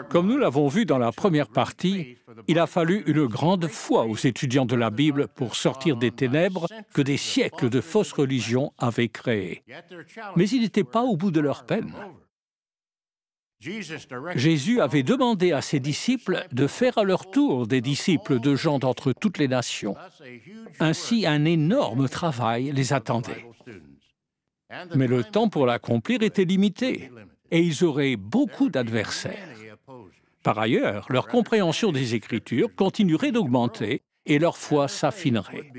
Comme nous l'avons vu dans la première partie, il a fallu une grande foi aux étudiants de la Bible pour sortir des ténèbres que des siècles de fausses religions avaient créées. Mais ils n'étaient pas au bout de leur peine. Jésus avait demandé à ses disciples de faire à leur tour des disciples de gens d'entre toutes les nations. Ainsi, un énorme travail les attendait. Mais le temps pour l'accomplir était limité, et ils auraient beaucoup d'adversaires. Par ailleurs, leur compréhension des Écritures continuerait d'augmenter et leur foi s'affinerait.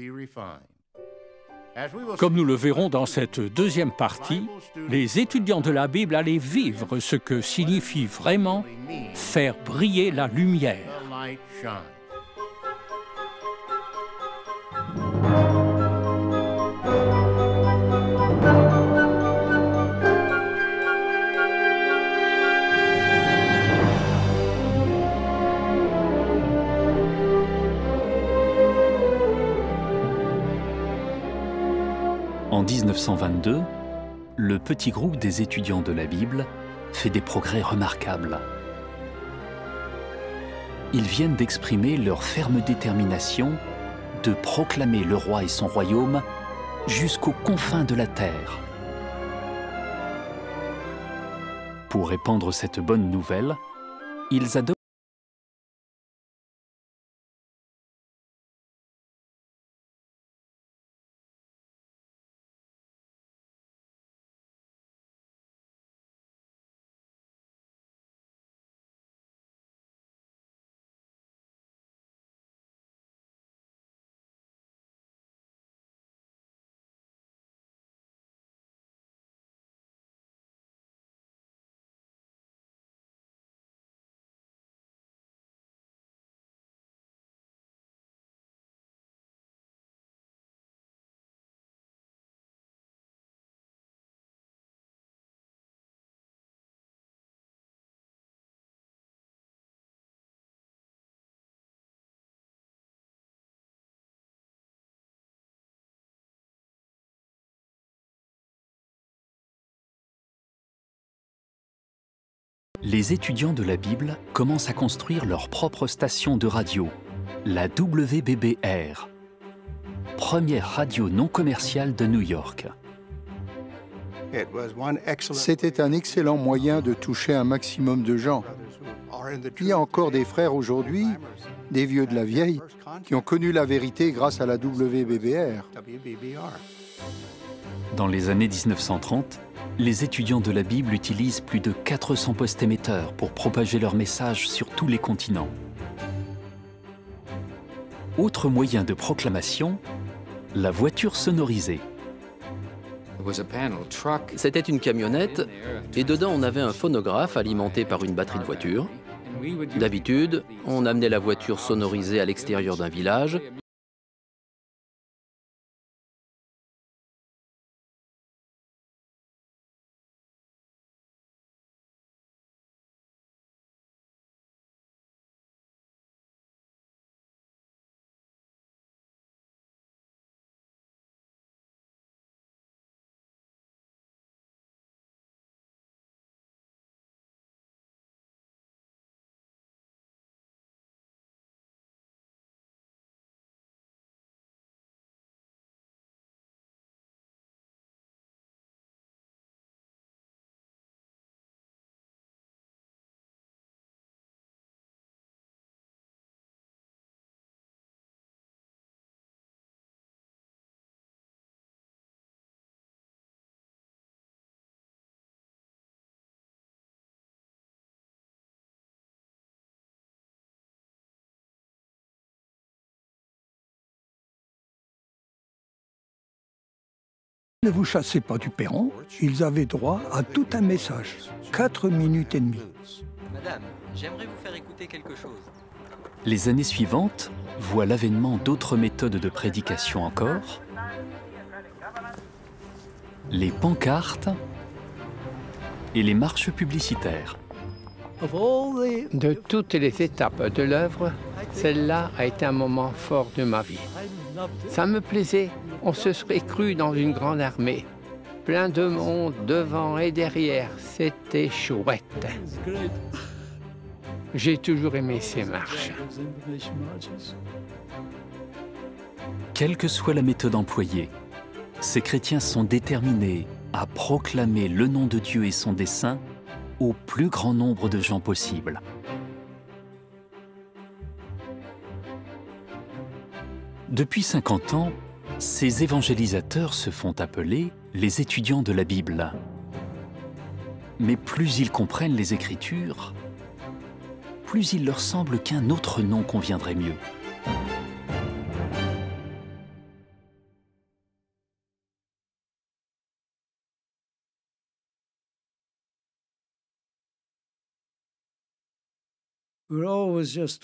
Comme nous le verrons dans cette deuxième partie, les étudiants de la Bible allaient vivre ce que signifie vraiment faire briller la lumière. En 1922, le petit groupe des étudiants de la Bible fait des progrès remarquables. Ils viennent d'exprimer leur ferme détermination de proclamer le roi et son royaume jusqu'aux confins de la terre. Pour répandre cette bonne nouvelle, ils adoptent les étudiants de la Bible commencent à construire leur propre station de radio, la WBBR, première radio non commerciale de New York. C'était un excellent moyen de toucher un maximum de gens. Il y a encore des frères aujourd'hui, des vieux de la vieille, qui ont connu la vérité grâce à la WBBR. Dans les années 1930, les étudiants de la Bible utilisent plus de 400 postes émetteurs pour propager leur message sur tous les continents. Autre moyen de proclamation, la voiture sonorisée. C'était une camionnette et dedans on avait un phonographe alimenté par une batterie de voiture. D'habitude, on amenait la voiture sonorisée à l'extérieur d'un village. Ne vous chassez pas du perron, ils avaient droit à tout un message. 4 minutes et demie. Madame, j'aimerais vous faire écouter quelque chose. Les années suivantes voient l'avènement d'autres méthodes de prédication encore, les pancartes et les marches publicitaires. De toutes les étapes de l'œuvre, celle-là a été un moment fort de ma vie. Ça me plaisait, on se serait cru dans une grande armée. plein de monde devant et derrière. C'était chouette. J'ai toujours aimé ces marches. Quelle que soit la méthode employée, ces chrétiens sont déterminés à proclamer le nom de Dieu et son dessein au plus grand nombre de gens possible. Depuis 50 ans, ces évangélisateurs se font appeler les étudiants de la Bible. Mais plus ils comprennent les Écritures, plus il leur semble qu'un autre nom conviendrait mieux.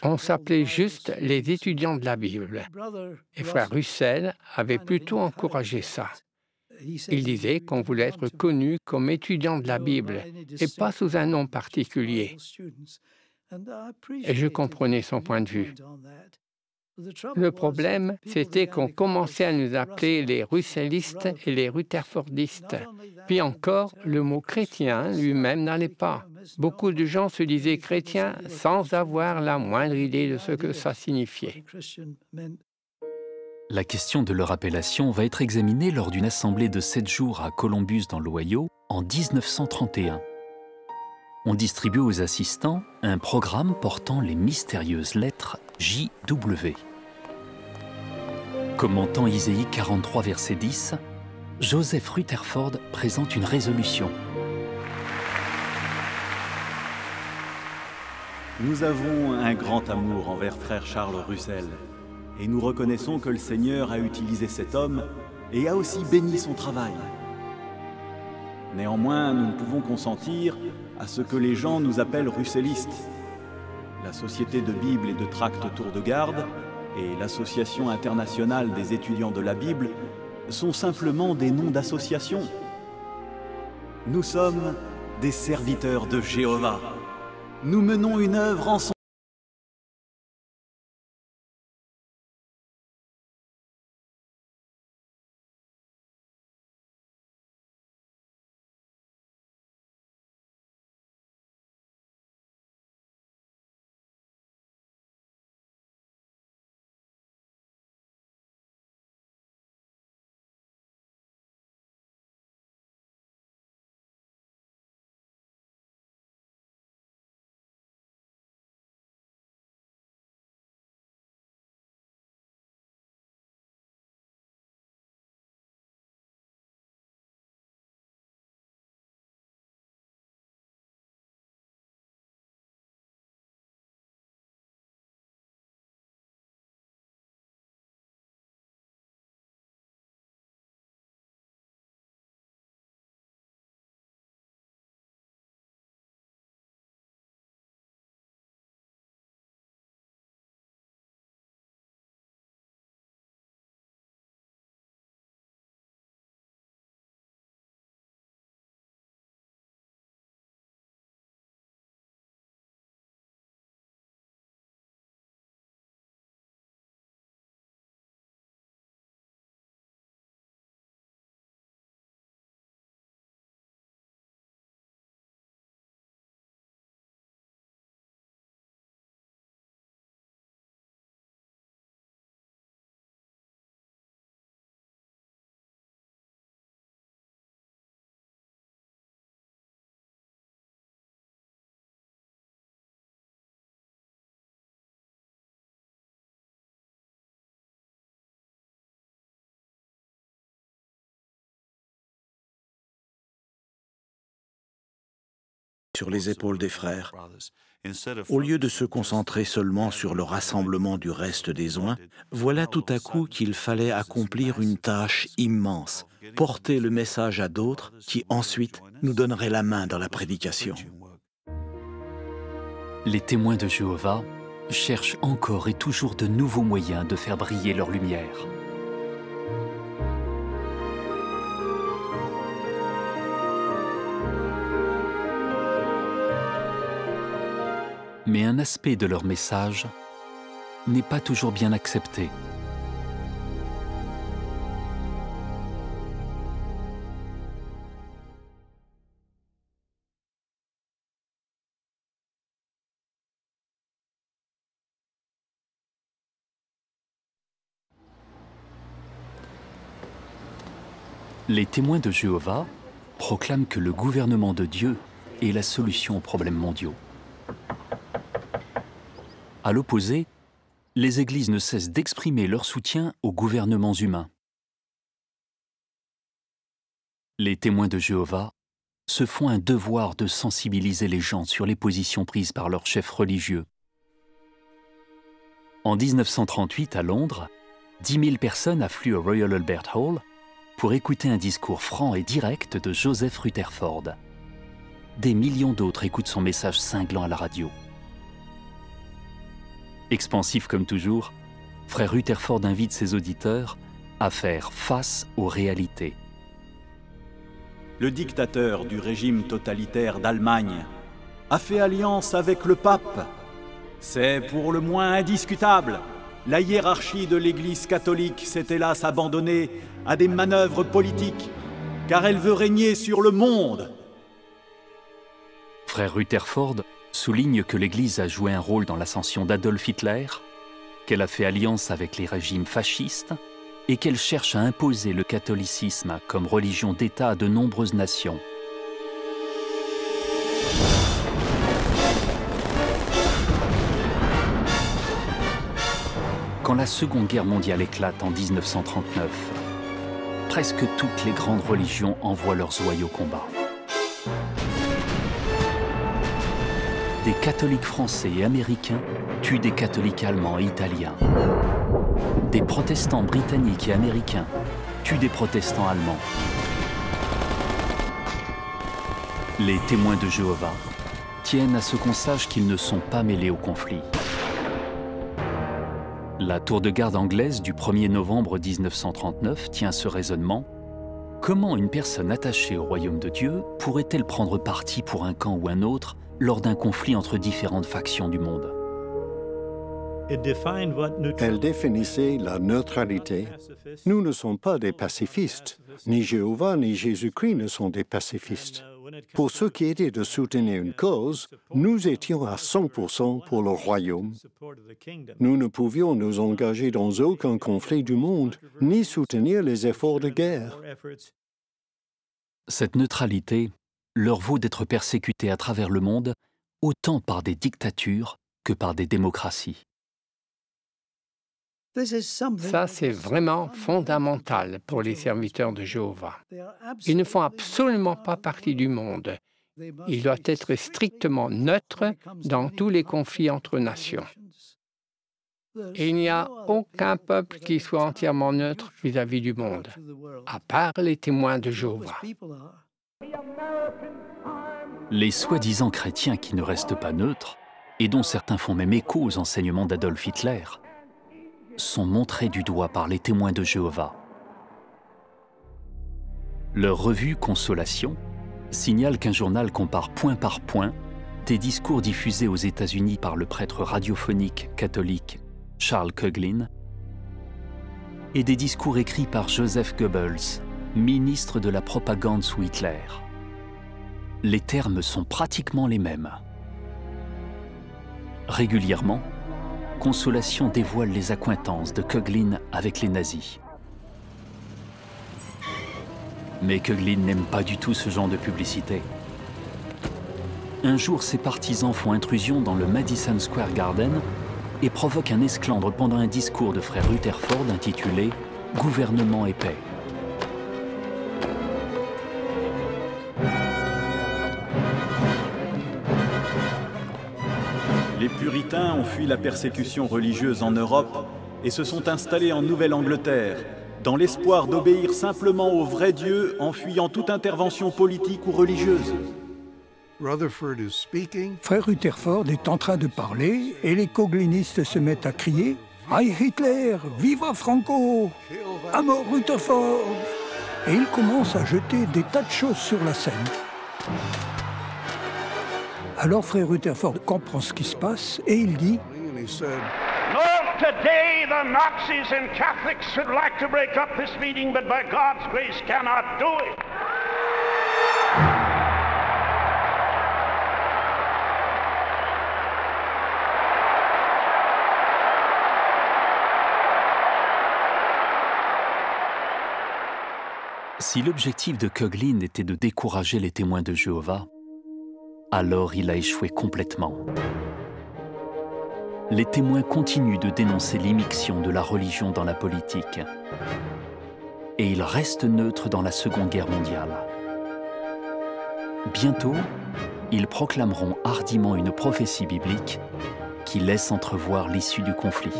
On s'appelait juste les étudiants de la Bible. Et frère Russell avait plutôt encouragé ça. Il disait qu'on voulait être connu comme étudiant de la Bible et pas sous un nom particulier. Et je comprenais son point de vue. Le problème, c'était qu'on commençait à nous appeler les russellistes et les rutherfordistes. Puis encore, le mot chrétien lui-même n'allait pas. Beaucoup de gens se disaient chrétiens sans avoir la moindre idée de ce que ça signifiait. La question de leur appellation va être examinée lors d'une assemblée de 7 jours à Columbus dans l'Ohio en 1931. On distribue aux assistants un programme portant les mystérieuses lettres JW. Commentant Isaïe 43, verset 10, Joseph Rutherford présente une résolution. Nous avons un grand amour envers frère Charles Russell et nous reconnaissons que le Seigneur a utilisé cet homme et a aussi béni son travail. Néanmoins, nous ne pouvons consentir à ce que les gens nous appellent russellistes. La Société de Bible et de Tracts Tour de Garde et l'Association internationale des étudiants de la Bible sont simplement des noms d'associations. Nous sommes des serviteurs de Jéhovah. Nous menons une œuvre en son sur les épaules des frères. Au lieu de se concentrer seulement sur le rassemblement du reste des oints, voilà tout à coup qu'il fallait accomplir une tâche immense, porter le message à d'autres qui ensuite nous donneraient la main dans la prédication. Les témoins de Jéhovah cherchent encore et toujours de nouveaux moyens de faire briller leur lumière. Mais un aspect de leur message n'est pas toujours bien accepté. Les témoins de Jéhovah proclament que le gouvernement de Dieu est la solution aux problèmes mondiaux. À l'opposé, les églises ne cessent d'exprimer leur soutien aux gouvernements humains. Les témoins de Jéhovah se font un devoir de sensibiliser les gens sur les positions prises par leurs chefs religieux. En 1938, à Londres, 10 000 personnes affluent au Royal Albert Hall pour écouter un discours franc et direct de Joseph Rutherford. Des millions d'autres écoutent son message cinglant à la radio. Expansif comme toujours, frère Rutherford invite ses auditeurs à faire face aux réalités. Le dictateur du régime totalitaire d'Allemagne a fait alliance avec le pape. C'est pour le moins indiscutable. La hiérarchie de l'Église catholique s'est hélas abandonnée à des manœuvres politiques, car elle veut régner sur le monde. Frère Rutherford souligne que l'Église a joué un rôle dans l'ascension d'Adolf Hitler, qu'elle a fait alliance avec les régimes fascistes et qu'elle cherche à imposer le catholicisme comme religion d'État à de nombreuses nations. Quand la Seconde Guerre mondiale éclate en 1939, presque toutes les grandes religions envoient leurs ouailles au combat. Des catholiques français et américains tuent des catholiques allemands et italiens. Des protestants britanniques et américains tuent des protestants allemands. Les témoins de Jéhovah tiennent à ce qu'on sache qu'ils ne sont pas mêlés au conflit. La tour de garde anglaise du 1er novembre 1939 tient ce raisonnement. Comment une personne attachée au royaume de Dieu pourrait-elle prendre parti pour un camp ou un autre lors d'un conflit entre différentes factions du monde? Elle définissait la neutralité. Nous ne sommes pas des pacifistes. Ni Jéhovah ni Jésus-Christ ne sont des pacifistes. Pour ce qui était de soutenir une cause, nous étions à 100% pour le royaume. Nous ne pouvions nous engager dans aucun conflit du monde, ni soutenir les efforts de guerre. Cette neutralité leur vaut d'être persécutés à travers le monde, autant par des dictatures que par des démocraties. Ça, c'est vraiment fondamental pour les serviteurs de Jéhovah. Ils ne font absolument pas partie du monde. Ils doivent être strictement neutres dans tous les conflits entre nations. Et il n'y a aucun peuple qui soit entièrement neutre vis-à-vis du monde, à part les témoins de Jéhovah. Les soi-disant chrétiens qui ne restent pas neutres, et dont certains font même écho aux enseignements d'Adolf Hitler, sont montrés du doigt par les témoins de Jéhovah. Leur revue Consolation signale qu'un journal compare point par point des discours diffusés aux États-Unis par le prêtre radiophonique catholique Charles Coughlin et des discours écrits par Joseph Goebbels, ministre de la propagande sous Hitler. Les termes sont pratiquement les mêmes. Régulièrement, Consolation dévoile les accointances de Coughlin avec les nazis. Mais Coughlin n'aime pas du tout ce genre de publicité. Un jour, ses partisans font intrusion dans le Madison Square Garden et provoquent un esclandre pendant un discours de frère Rutherford intitulé « Gouvernement et paix ». Les puritains ont fui la persécution religieuse en Europe et se sont installés en Nouvelle-Angleterre, dans l'espoir d'obéir simplement au vrai Dieu en fuyant toute intervention politique ou religieuse. Frère Rutherford est en train de parler et les coghlinistes se mettent à crier « Heil Hitler! Viva Franco! À mort Rutherford !» Et ils commencent à jeter des tas de choses sur la scène. Alors frère Rutherford comprend ce qui se passe et il dit Lord, today the Nazis and Catholics would like to break up this meeting, but by God's grace cannot do it. Si l'objectif de Coughlin était de décourager les témoins de Jéhovah, alors il a échoué complètement. Les témoins continuent de dénoncer l'immixtion de la religion dans la politique. Et ils restent neutres dans la Seconde Guerre mondiale. Bientôt, ils proclameront hardiment une prophétie biblique qui laisse entrevoir l'issue du conflit.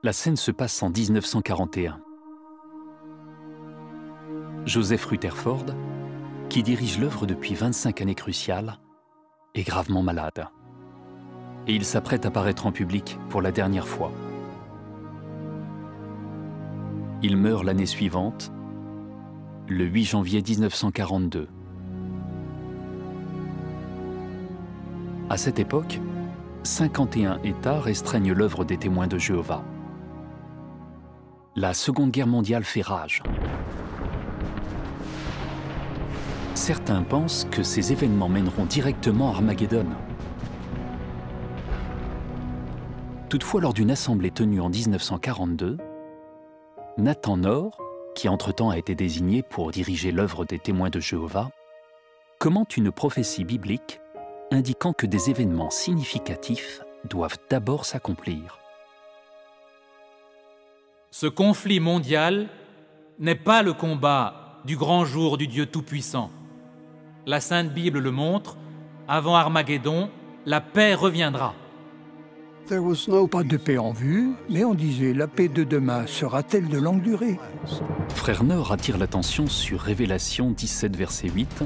La scène se passe en 1941. Joseph Rutherford, qui dirige l'œuvre depuis 25 années cruciales, est gravement malade. Et il s'apprête à paraître en public pour la dernière fois. Il meurt l'année suivante, le 8 janvier 1942. À cette époque, 51 États restreignent l'œuvre des témoins de Jéhovah. La Seconde Guerre mondiale fait rage. Certains pensent que ces événements mèneront directement à Armageddon. Toutefois, lors d'une assemblée tenue en 1942, Nathan Knorr, qui entre-temps a été désigné pour diriger l'œuvre des témoins de Jéhovah, commente une prophétie biblique indiquant que des événements significatifs doivent d'abord s'accomplir. Ce conflit mondial n'est pas le combat du grand jour du Dieu Tout-Puissant. La Sainte Bible le montre, avant Armageddon, la paix reviendra. Pas de paix en vue, mais on disait la paix de demain sera-t-elle de longue durée? Frère Knorr attire l'attention sur Révélation 17, verset 8,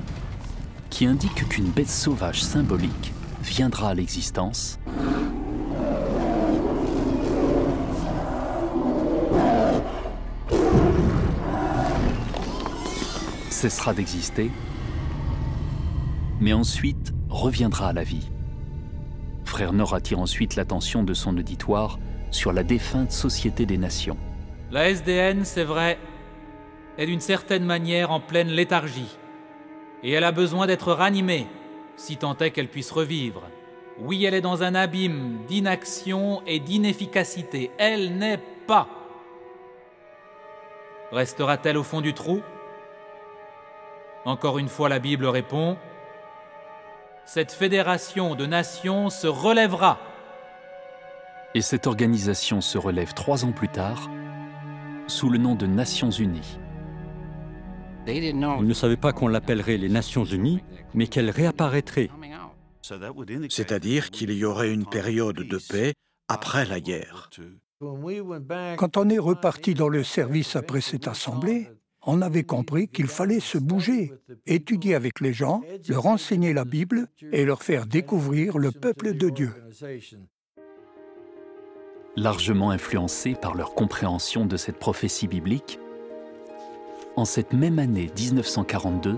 qui indique qu'une bête sauvage symbolique viendra à l'existence cessera d'exister, mais ensuite reviendra à la vie. Frère Knorr attire ensuite l'attention de son auditoire sur la défunte Société des Nations. La SDN, c'est vrai, est d'une certaine manière en pleine léthargie. Et elle a besoin d'être ranimée, si tant est qu'elle puisse revivre. Oui, elle est dans un abîme d'inaction et d'inefficacité. Elle n'est pas. Restera-t-elle au fond du trou? Encore une fois, la Bible répond, cette fédération de nations se relèvera. Et cette organisation se relève 3 ans plus tard, sous le nom de Nations Unies. Ils ne savaient pas qu'on l'appellerait les Nations Unies, mais qu'elle réapparaîtrait. C'est-à-dire qu'il y aurait une période de paix après la guerre. Quand on est reparti dans le service après cette assemblée, on avait compris qu'il fallait se bouger, étudier avec les gens, leur enseigner la Bible et leur faire découvrir le peuple de Dieu. Largement influencés par leur compréhension de cette prophétie biblique, en cette même année 1942,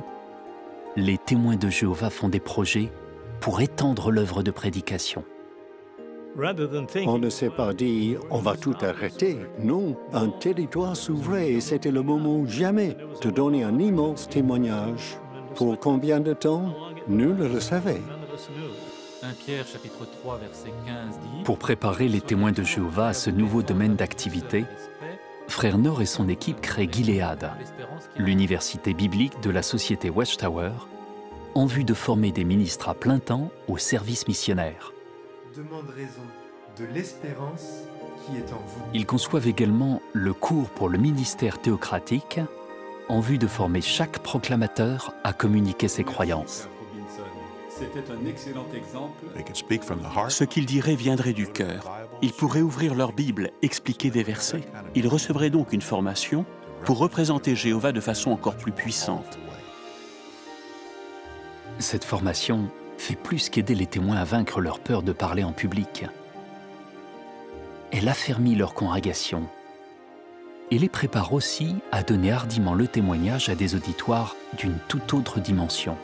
les témoins de Jéhovah font des projets pour étendre l'œuvre de prédication. On ne s'est pas dit « on va tout arrêter ». Non, un territoire s'ouvrait et c'était le moment ou jamais de donner un immense témoignage. Pour combien de temps? Nul ne le savait. 1 Pierre chapitre 3 verset 15 dit... Pour préparer les témoins de Jéhovah à ce nouveau domaine d'activité, Frère Knorr et son équipe créent Gilead, l'université biblique de la société Watchtower, en vue de former des ministres à plein temps au service missionnaire. Demande raison de l'espérance qui est en vous. Ils conçoivent également le cours pour le ministère théocratique en vue de former chaque proclamateur à communiquer ses croyances. C'était un excellent exemple. Ce qu'ils diraient viendrait du cœur. Ils pourraient ouvrir leur Bible, expliquer des versets. Ils recevraient donc une formation pour représenter Jéhovah de façon encore plus puissante. Cette formation fait plus qu'aider les témoins à vaincre leur peur de parler en public. Elle affermit leur congrégation et les prépare aussi à donner hardiment le témoignage à des auditoires d'une toute autre dimension.